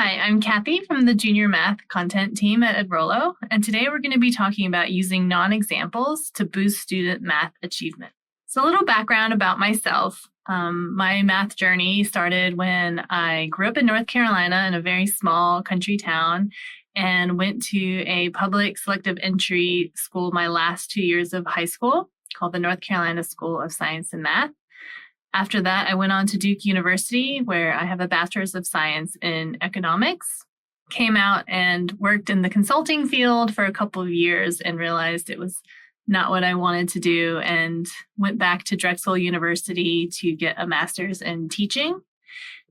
Hi, I'm Kathy from the Junior Math Content team at Edrollo, and today we're going to be talking about using non-examples to boost student math achievement. So a little background about myself. My math journey started when I grew up in North Carolina in a very small country town and went to a public selective entry school my last 2 years of high school called the North Carolina School of Science and Math. After that, I went on to Duke University, where I have a Bachelor's of Science in Economics. Came out and worked in the consulting field for a couple of years and realized it was not what I wanted to do, and went back to Drexel University to get a master's in teaching.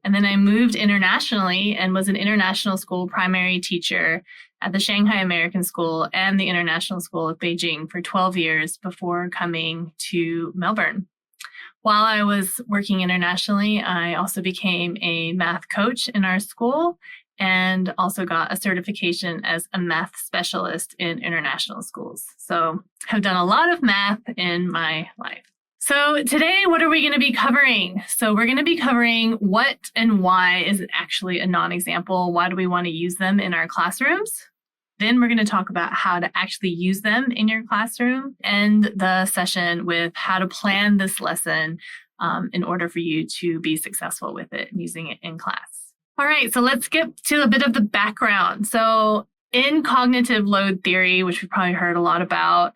And then I moved internationally and was an international school primary teacher at the Shanghai American School and the International School of Beijing for 12 years before coming to Melbourne. While I was working internationally, I also became a math coach in our school and also got a certification as a math specialist in international schools. So I've done a lot of math in my life. So today, what are we going to be covering? So we're going to be covering what and why is it actually a non-example? Why do we want to use them in our classrooms? Then we're going to talk about how to actually use them in your classroom, and the session with how to plan this lesson in order for you to be successful with it and using it in class. All right, so let's get to a bit of the background. So in cognitive load theory, which we've probably heard a lot about,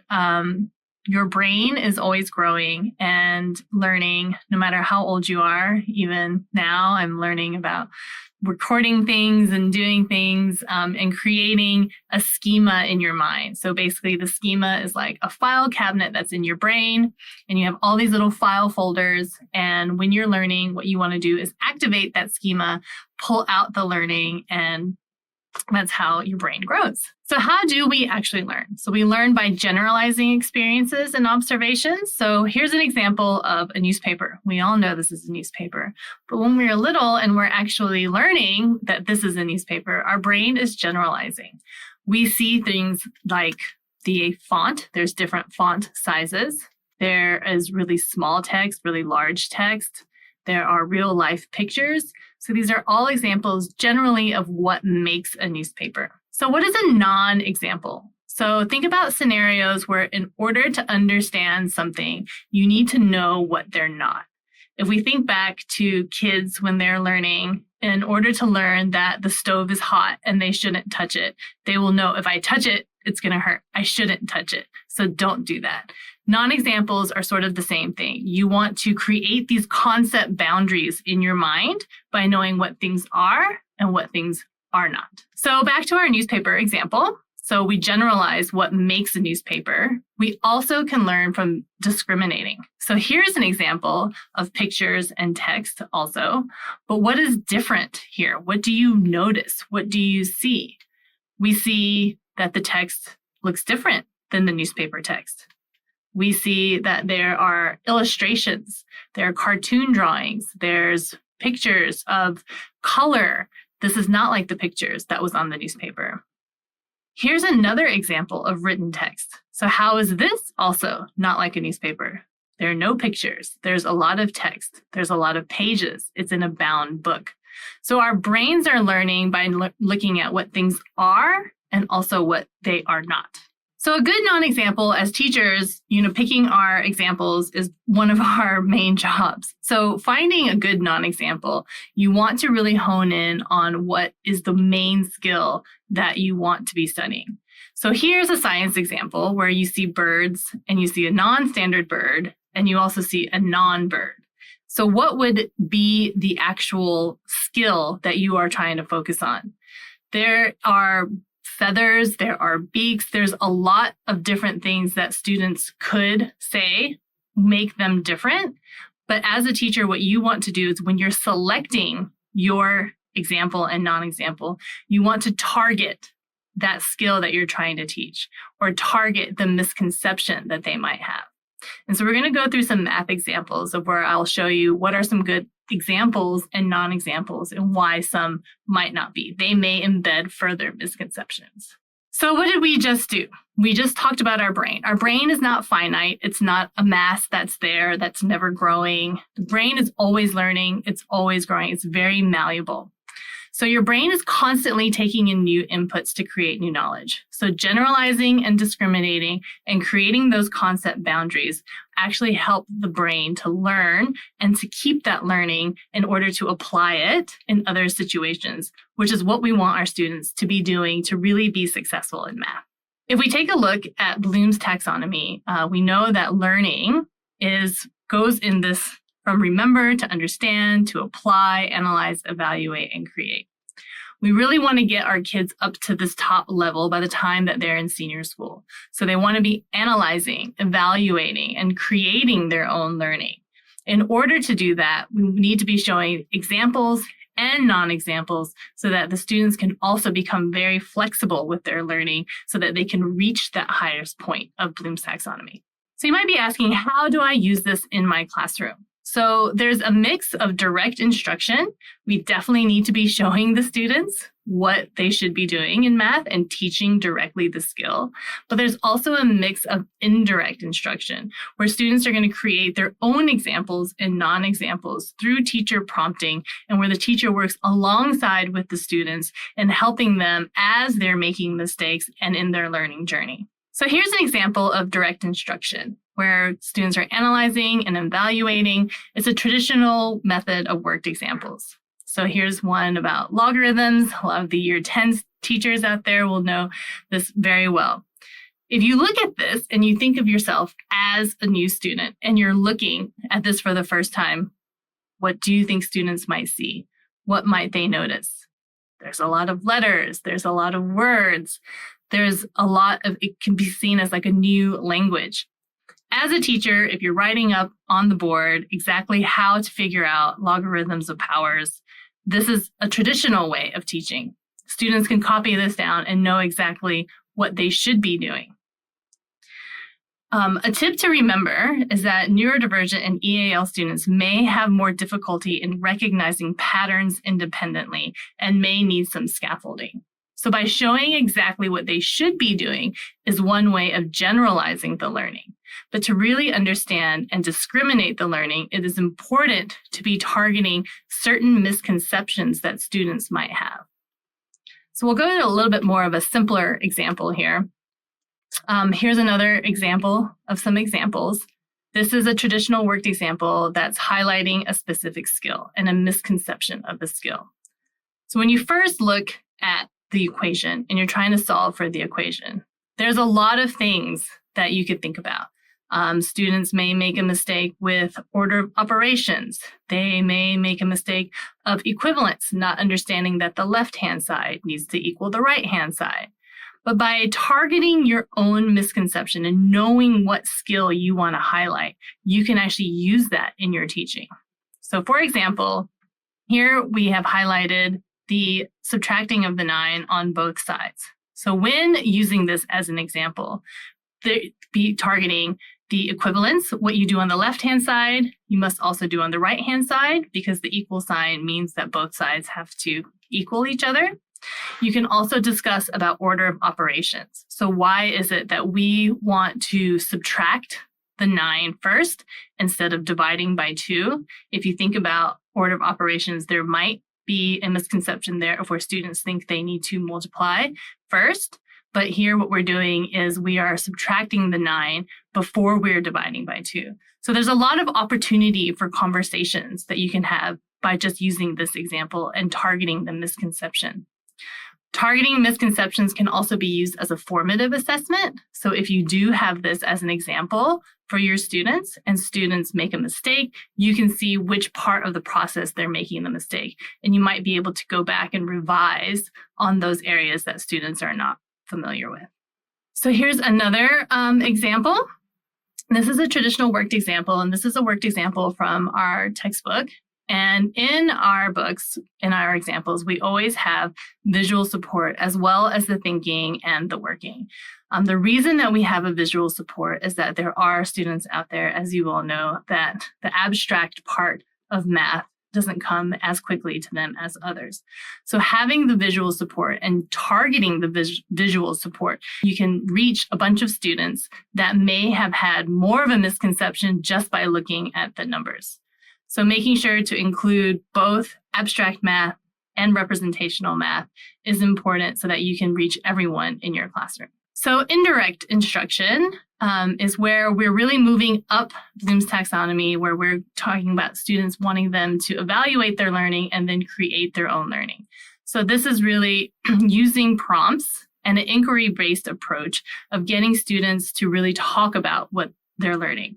your brain is always growing and learning no matter how old you are. Even now, I'm learning about recording things and doing things and creating a schema in your mind. So basically the schema is like a file cabinet that's in your brain, and you have all these little file folders. And when you're learning, what you want to do is activate that schema, pull out the learning, and that's how your brain grows. So how do we actually learn? So we learn by generalizing experiences and observations. So here's an example of a newspaper. We all know this is a newspaper. But when we're little and we're actually learning that this is a newspaper, our brain is generalizing. We see things like the font. There's different font sizes. There is really small text, really large text. There are real life pictures. So these are all examples generally of what makes a newspaper. So what is a non-example? So think about scenarios where in order to understand something, you need to know what they're not. If we think back to kids when they're learning, in order to learn that the stove is hot and they shouldn't touch it, they will know if I touch it, it's going to hurt. I shouldn't touch it. So don't do that. Non-examples are sort of the same thing. You want to create these concept boundaries in your mind by knowing what things are and what things are not. So back to our newspaper example. So we generalize what makes a newspaper. We also can learn from discriminating. So here's an example of pictures and text also. But what is different here? What do you notice? What do you see? We see that the text looks different than the newspaper text. We see that there are illustrations, there are cartoon drawings, there's pictures of color. This is not like the pictures that was on the newspaper. Here's another example of written text. So how is this also not like a newspaper? There are no pictures. There's a lot of text. There's a lot of pages. It's in a bound book. So our brains are learning by looking at what things are and also what they are not. So a good non-example as teachers, picking our examples is one of our main jobs. So finding a good non-example, you want to really hone in on what is the main skill that you want to be studying. So here's a science example where you see birds and you see a non-standard bird and you also see a non-bird. So what would be the actual skill that you are trying to focus on? There are feathers, there are beaks, there's a lot of different things that students could say make them different. But as a teacher, what you want to do is when you're selecting your example and non-example, you want to target that skill that you're trying to teach or target the misconception that they might have. And so we're going to go through some math examples of where I'll show you what are some good examples and non-examples and why some might not be. They may embed further misconceptions. So what did we just do? We just talked about our brain. Our brain is not finite. It's not a mass that's there, that's never growing. The brain is always learning. It's always growing. It's very malleable. So your brain is constantly taking in new inputs to create new knowledge. So generalizing and discriminating and creating those concept boundaries actually help the brain to learn and to keep that learning in order to apply it in other situations, which is what we want our students to be doing to really be successful in math. If we take a look at Bloom's taxonomy, we know that learning goes in this from remember to understand to apply, analyze, evaluate, and create. We really want to get our kids up to this top level by the time that they're in senior school. So they want to be analyzing, evaluating, and creating their own learning. In order to do that, we need to be showing examples and non-examples so that the students can also become very flexible with their learning so that they can reach that highest point of Bloom's taxonomy. So you might be asking, how do I use this in my classroom? So there's a mix of direct instruction. We definitely need to be showing the students what they should be doing in math and teaching directly the skill. But there's also a mix of indirect instruction where students are going to create their own examples and non-examples through teacher prompting and where the teacher works alongside with the students and helping them as they're making mistakes and in their learning journey. So here's an example of direct instruction where students are analyzing and evaluating. It's a traditional method of worked examples. So here's one about logarithms. A lot of the year 10 teachers out there will know this very well. If you look at this and you think of yourself as a new student and you're looking at this for the first time, what do you think students might see? What might they notice? There's a lot of letters. There's a lot of words. There's a lot of, it can be seen as like a new language. As a teacher, if you're writing up on the board exactly how to figure out logarithms of powers, this is a traditional way of teaching. Students can copy this down and know exactly what they should be doing. A tip to remember is that neurodivergent and EAL students may have more difficulty in recognizing patterns independently and may need some scaffolding. So by showing exactly what they should be doing is one way of generalizing the learning. But to really understand and discriminate the learning, it is important to be targeting certain misconceptions that students might have. So we'll go into a little bit more of a simpler example here. Here's another example of some examples. This is a traditional worked example that's highlighting a specific skill and a misconception of the skill. So when you first look at the equation and you're trying to solve for the equation, there's a lot of things that you could think about. Students may make a mistake with order of operations. They may make a mistake of equivalence, not understanding that the left-hand side needs to equal the right-hand side. But by targeting your own misconception and knowing what skill you want to highlight, you can actually use that in your teaching. So for example, here we have highlighted the subtracting of the 9 on both sides. So when using this as an example, be targeting the equivalence. What you do on the left-hand side, you must also do on the right-hand side because the equal sign means that both sides have to equal each other. You can also discuss about order of operations. So why is it that we want to subtract the 9 first instead of dividing by 2? If you think about order of operations, there might be a misconception there of where students think they need to multiply first. But here what we're doing is we are subtracting the 9 before we're dividing by 2. So there's a lot of opportunity for conversations that you can have by just using this example and targeting the misconception. Targeting misconceptions can also be used as a formative assessment. So if you do have this as an example for your students and students make a mistake, you can see which part of the process they're making the mistake. And you might be able to go back and revise on those areas that students are not familiar with. So here's another example. This is a traditional worked example, and this is a worked example from our textbook. And in our books, in our examples, we always have visual support as well as the thinking and the working. The reason that we have a visual support is that there are students out there, as you all know, that the abstract part of math doesn't come as quickly to them as others. So having the visual support and targeting the visual support, you can reach a bunch of students that may have had more of a misconception just by looking at the numbers. So making sure to include both abstract math and representational math is important so that you can reach everyone in your classroom. So indirect instruction is where we're really moving up Bloom's taxonomy, where we're talking about students wanting them to evaluate their learning and then create their own learning. So this is really using prompts and an inquiry-based approach of getting students to really talk about what they're learning.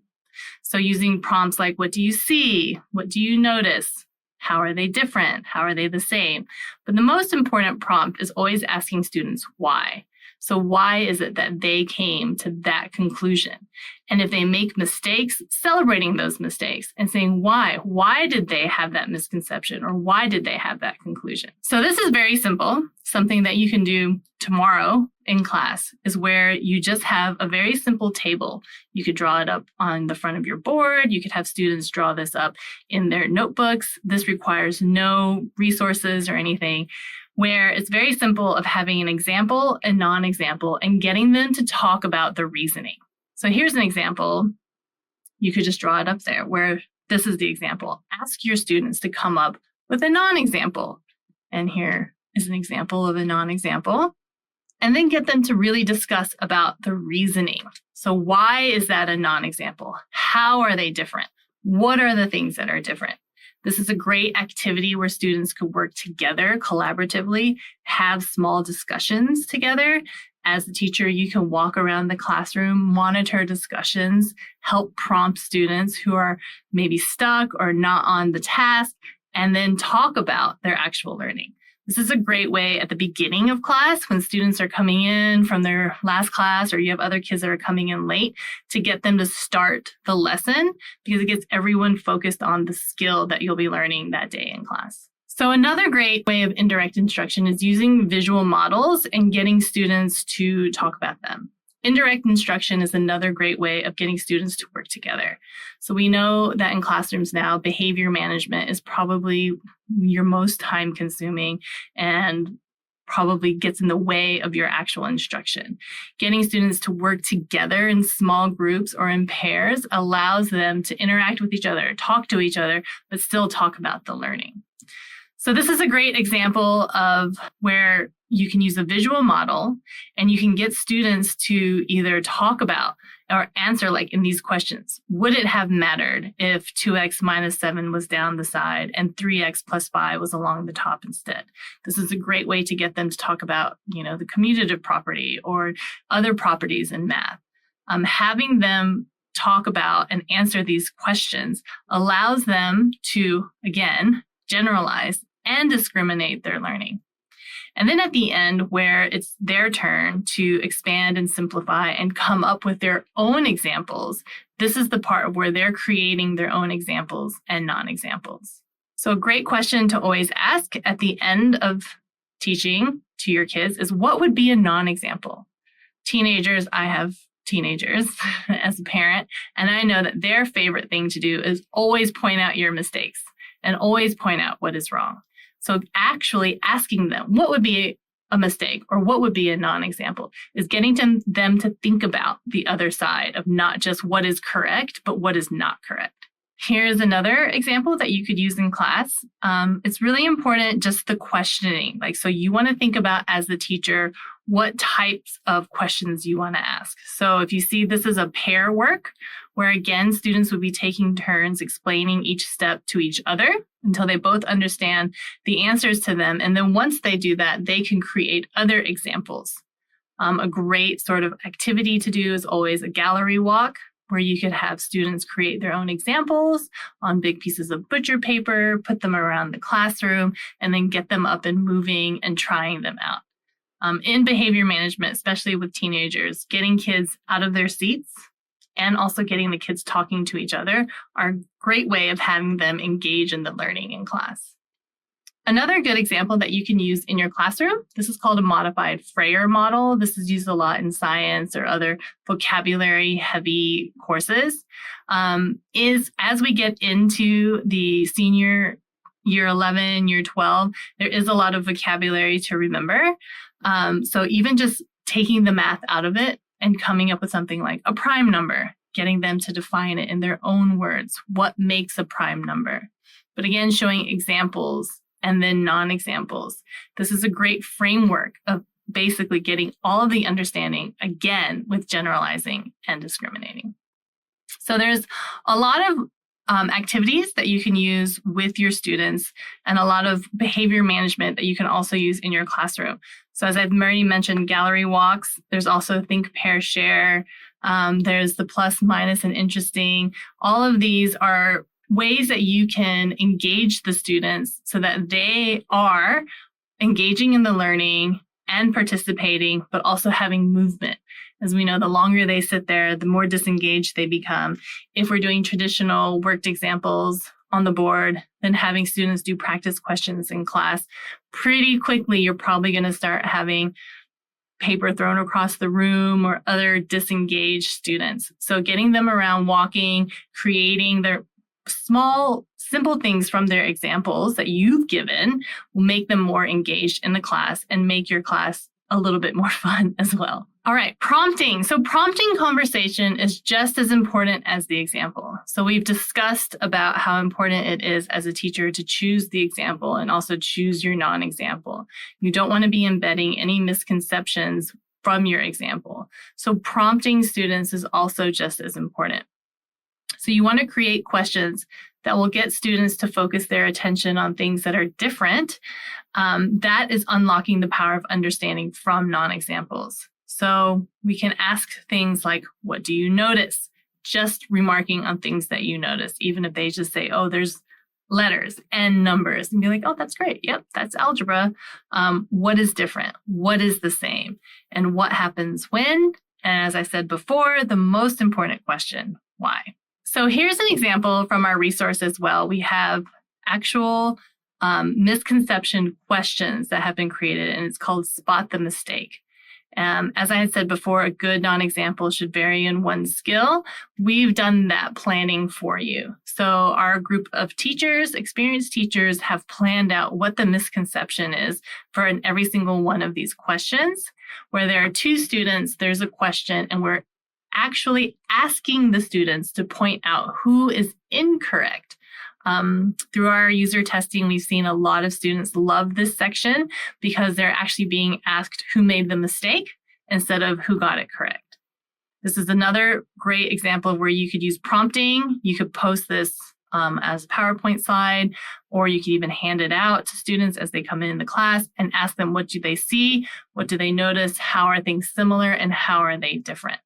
So using prompts like, what do you see? What do you notice? How are they different? How are they the same? But the most important prompt is always asking students why. So why is it that they came to that conclusion? And if they make mistakes, celebrating those mistakes and saying why. Why did they have that misconception, or why did they have that conclusion? So this is very simple. Something that you can do tomorrow in class is where you just have a very simple table. You could draw it up on the front of your board. You could have students draw this up in their notebooks. This requires no resources or anything, where it's very simple of having an example and non-example and getting them to talk about the reasoning. So here's an example. You could just draw it up there where this is the example. Ask your students to come up with a non-example. And here is an example of a non-example. And then get them to really discuss about the reasoning. So why is that a non-example? How are they different? What are the things that are different? This is a great activity where students could work together collaboratively, have small discussions together. As the teacher, you can walk around the classroom, monitor discussions, help prompt students who are maybe stuck or not on the task, and then talk about their actual learning. This is a great way at the beginning of class when students are coming in from their last class, or you have other kids that are coming in late, to get them to start the lesson, because it gets everyone focused on the skill that you'll be learning that day in class. So another great way of indirect instruction is using visual models and getting students to talk about them. Indirect instruction is another great way of getting students to work together. So we know that in classrooms now, behavior management is probably your most time consuming and probably gets in the way of your actual instruction. Getting students to work together in small groups or in pairs allows them to interact with each other, talk to each other, but still talk about the learning. So this is a great example of where you can use a visual model and you can get students to either talk about or answer, like in these questions. Would it have mattered if 2x minus 7 was down the side and 3x plus 5 was along the top instead? This is a great way to get them to talk about, the commutative property or other properties in math. Having them talk about and answer these questions allows them to, again, generalize and discriminate their learning. And then at the end, where it's their turn to expand and simplify and come up with their own examples, this is the part where they're creating their own examples and non-examples. So a great question to always ask at the end of teaching to your kids is, what would be a non-example? Teenagers, I have teenagers as a parent, and I know that their favorite thing to do is always point out your mistakes and always point out what is wrong. So actually asking them, what would be a mistake or what would be a non-example, is getting them to think about the other side of not just what is correct, but what is not correct. Here's another example that you could use in class. It's really important, just the questioning. So you want to think about, as the teacher, what types of questions you want to ask. So if you see this is a pair work, where again, students would be taking turns explaining each step to each other until they both understand the answers to them. And then once they do that, they can create other examples. A great sort of activity to do is always a gallery walk, where you could have students create their own examples on big pieces of butcher paper, put them around the classroom, and then get them up and moving and trying them out. In behavior management, especially with teenagers, getting kids out of their seats and also getting the kids talking to each other are a great way of having them engage in the learning in class. Another good example that you can use in your classroom, this is called a modified Freyer model. This is used a lot in science or other vocabulary-heavy courses, is as we get into the senior year 11, year 12, there is a lot of vocabulary to remember. So even just taking the math out of it and coming up with something like a prime number, getting them to define it in their own words. What makes a prime number? But again, showing examples and then non-examples. This is a great framework of basically getting all of the understanding, again, with generalizing and discriminating. So there's a lot of activities that you can use with your students and a lot of behavior management that you can also use in your classroom. So as I've already mentioned, gallery walks, there's also think, pair, share. There's the plus, minus, and interesting. All of these are ways that you can engage the students so that they are engaging in the learning and participating, but also having movement. As we know, the longer they sit there, the more disengaged they become. If we're doing traditional worked examples on the board, then having students do practice questions in class, pretty quickly, you're probably going to start having paper thrown across the room or other disengaged students. So getting them around walking, creating their small, simple things from their examples that you've given will make them more engaged in the class and make your class a little bit more fun as well. All right, prompting. So prompting conversation is just as important as the example. So we've discussed about how important it is as a teacher to choose the example and also choose your non-example. You don't want to be embedding any misconceptions from your example. So prompting students is also just as important. So you want to create questions that will get students to focus their attention on things that are different. That is unlocking the power of understanding from non-examples. So we can ask things like, what do you notice? Just remarking on things that you notice, even if they just say, oh, there's letters and numbers, and be like, oh, that's great. Yep, that's algebra. What is different? What is the same? And what happens when? And as I said before, the most important question, why? So here's an example from our resource as well. We have actual misconception questions that have been created, and it's called Spot the Mistake. As I had said before, a good non-example should vary in one skill. We've done that planning for you. So our group of teachers, experienced teachers, have planned out what the misconception is for every single one of these questions. Where there are two students, there's a question, and we're actually asking the students to point out who is incorrect. Through our user testing, we've seen a lot of students love this section because they're actually being asked who made the mistake instead of who got it correct. This is another great example of where you could use prompting. You could post this as a PowerPoint slide, or you could even hand it out to students as they come in the class and ask them, what do they see? What do they notice? How are things similar and how are they different?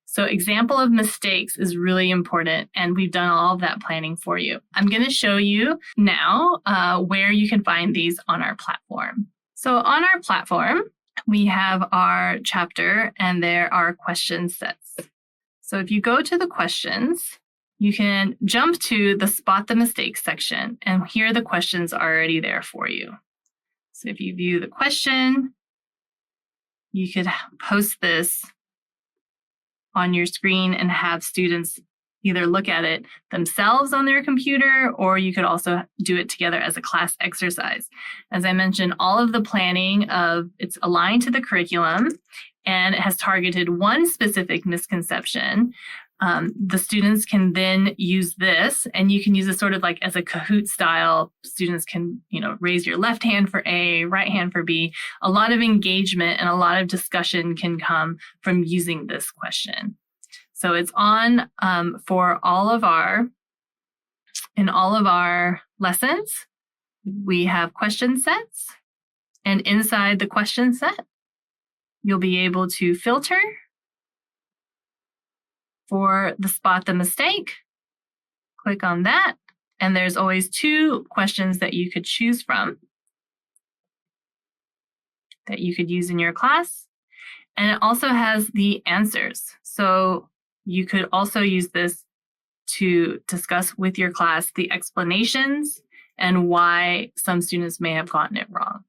So example of mistakes is really important, and we've done all of that planning for you. I'm going to show you now where you can find these on our platform. So on our platform, we have our chapter, and there are question sets. So if you go to the questions, you can jump to the Spot the Mistake section, and here the questions are already there for you. So if you view the question, you could post this on your screen and have students either look at it themselves on their computer, or you could also do it together as a class exercise. As I mentioned, all of the planning it's aligned to the curriculum, and it has targeted one specific misconception. The students can then use this, and you can use it sort of like as a Kahoot style. Students can, raise your left hand for A, right hand for B. A lot of engagement and a lot of discussion can come from using this question. So it's on for in all of our lessons, we have question sets, and inside the question set, you'll be able to filter for the Spot the Mistake. Click on that, and there's always two questions that you could choose from that you could use in your class. And it also has the answers. So you could also use this to discuss with your class the explanations and why some students may have gotten it wrong.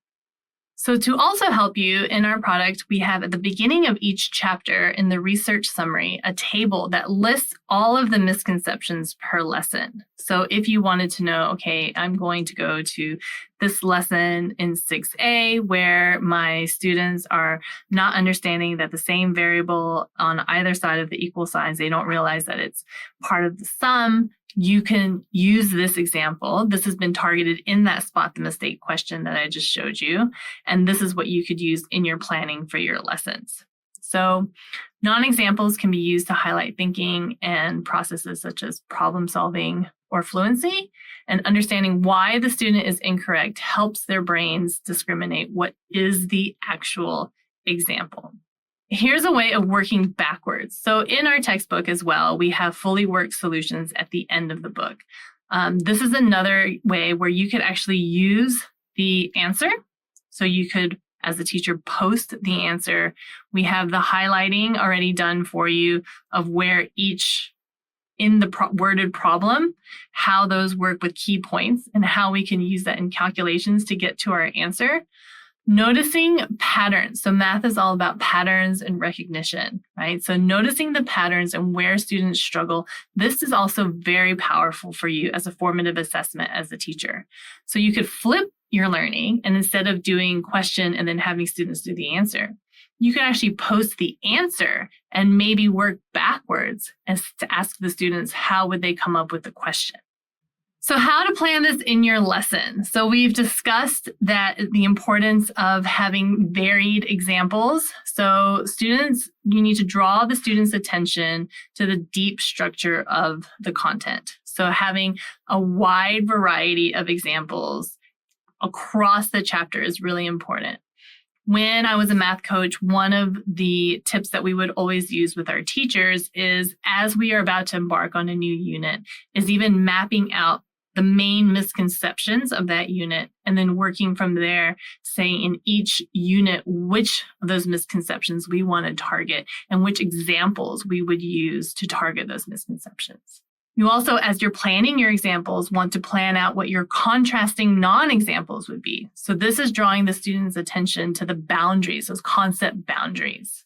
So to also help you in our product, we have at the beginning of each chapter in the research summary, a table that lists all of the misconceptions per lesson. So if you wanted to know, okay, I'm going to go to this lesson in 6A where my students are not understanding that the same variable on either side of the equal signs, they don't realize that it's part of the sum. you can use this example. This has been targeted in that spot the mistake question that I just showed you. And this is what you could use in your planning for your lessons. So non-examples can be used to highlight thinking and processes such as problem solving or fluency, and understanding why the student is incorrect helps their brains discriminate what is the actual example. Here's a way of working backwards. So in our textbook as well, we have fully worked solutions at the end of the book. This is another way where you could actually use the answer. So you could, as a teacher, post the answer. We have the highlighting already done for you of where each in the worded problem, how those work with key points and how we can use that in calculations to get to our answer. Noticing patterns. So math is all about patterns and recognition, right? So noticing the patterns and where students struggle, this is also very powerful for you as a formative assessment as a teacher. So you could flip your learning, and instead of doing question and then having students do the answer, you can actually post the answer and maybe work backwards as to ask the students, how would they come up with the question? So how to plan this in your lesson. So we've discussed that the importance of having varied examples. So students, you need to draw the students' attention to the deep structure of the content. So having a wide variety of examples across the chapter is really important. When I was a math coach, one of the tips that we would always use with our teachers is, as we are about to embark on a new unit, is even mapping out the main misconceptions of that unit, and then working from there, saying in each unit which of those misconceptions we want to target and which examples we would use to target those misconceptions. You also, as you're planning your examples, want to plan out what your contrasting non-examples would be. So this is drawing the student's attention to the boundaries, those concept boundaries.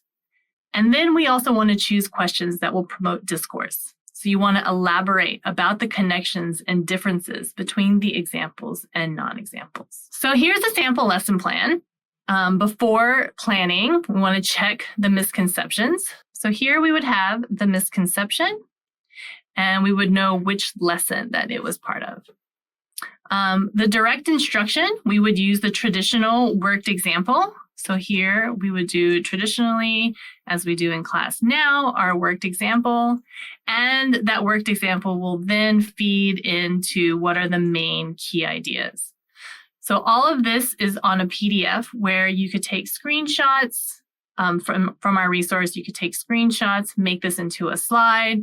And then we also want to choose questions that will promote discourse. So you want to elaborate about the connections and differences between the examples and non-examples. So here's a sample lesson plan. Before planning, we want to check the misconceptions. So here we would have the misconception, and we would know which lesson that it was part of. The direct instruction, we would use the traditional worked example. So here we would do traditionally, as we do in class now, our worked example. And that worked example will then feed into what are the main key ideas. So all of this is on a PDF where you could take screenshots from our resource. You could take screenshots, make this into a slide.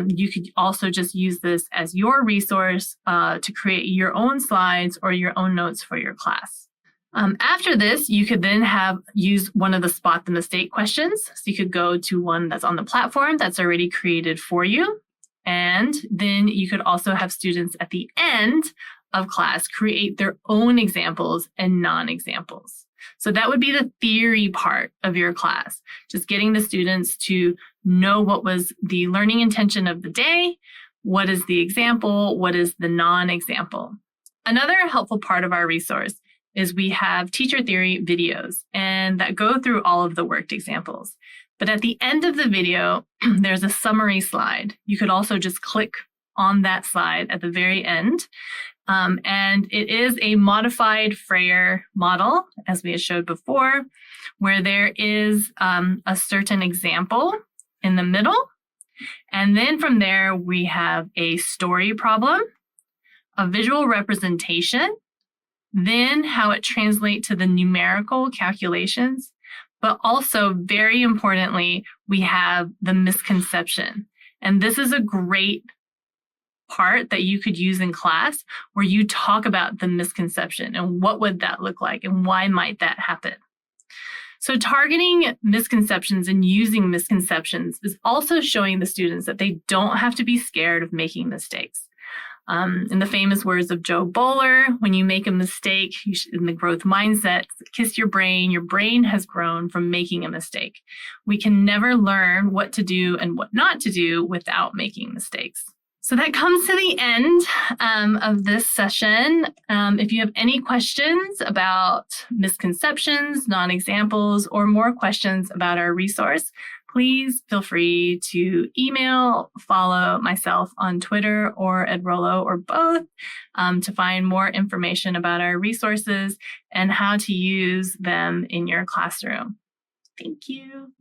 You could also just use this as your resource to create your own slides or your own notes for your class. After this, you could then use one of the spot the mistake questions. So you could go to one that's on the platform that's already created for you. And then you could also have students at the end of class create their own examples and non-examples. So that would be the theory part of your class, just getting the students to know what was the learning intention of the day, what is the example, what is the non-example. Another helpful part of our resource is we have teacher theory videos and that go through all of the worked examples. But at the end of the video, there's a summary slide. You could also just click on that slide at the very end. And it is a modified Freyer model, as we had showed before, where there is a certain example in the middle. And then from there, we have a story problem, a visual representation, then how it translates to the numerical calculations, but also very importantly, we have the misconception. And this is a great part that you could use in class where you talk about the misconception and what would that look like and why might that happen. So targeting misconceptions and using misconceptions is also showing the students that they don't have to be scared of making mistakes. In the famous words of Joe Bowler, when you make a mistake, you should, in the growth mindset, kiss your brain has grown from making a mistake. We can never learn what to do and what not to do without making mistakes. So that comes to the end of this session. If you have any questions about misconceptions, non-examples, or more questions about our resource, please feel free to email, follow myself on Twitter or Edrollo or both to find more information about our resources and how to use them in your classroom. Thank you.